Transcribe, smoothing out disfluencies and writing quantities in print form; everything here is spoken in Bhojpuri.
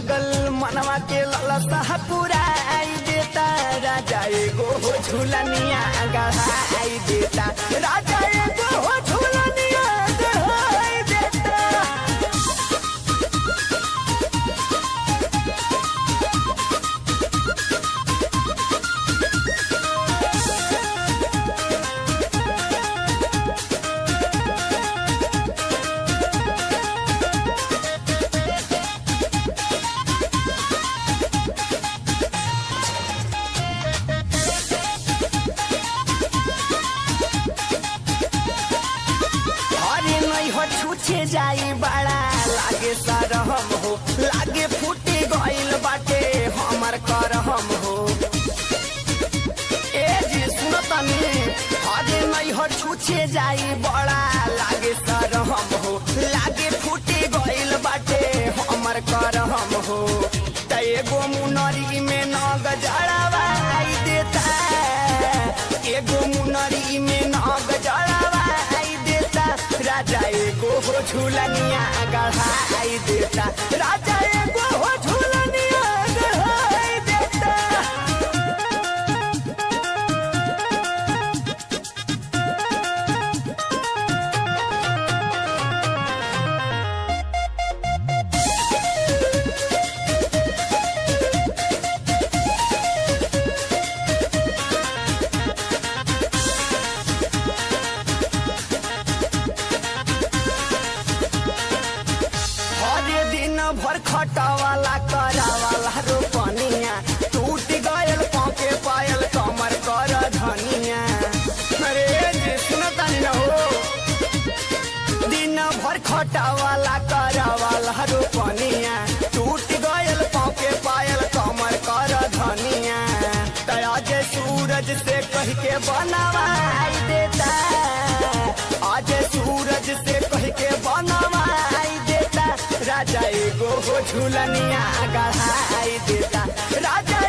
लागल मनवा के ललसा पुराई देता राजा एगो हो झूलनिया गढ़ाई देता राजा एगो हो झूलनिया गढ़ाई देता। छूछे जाई बड़ा लागे सरहम हो लागे फूटे गइल बाटे हमर करहम हो। ए जी सुनतनी अरे नहीं हो छूछे जाई बड़ा लागे सरहम हो लागे फूटे गइल बाटे हमर करहम हो। त एगो मुनरी में नग जड़वाई देता एगो मुनरी में नग जड़वाई देता राजा एगो हो झूलनिया गढ़ाई देता राजा एगो हो झूलनिया गढ़ाई देता। भर खटावाला करावाला रोपनिया टूट गयल पाके पायल कमर कर धनिया। अरे जी सुनतानी न हो दिन भर खटावाला करावाला रोपनिया टूट गयल पाके पायल कमर कर धनिया। तया जे सूरज से कह के बनवाई देता आज सूरज से कह के बनवाई देता राजा एगो हो झूलनिया गढ़ाई देता राजा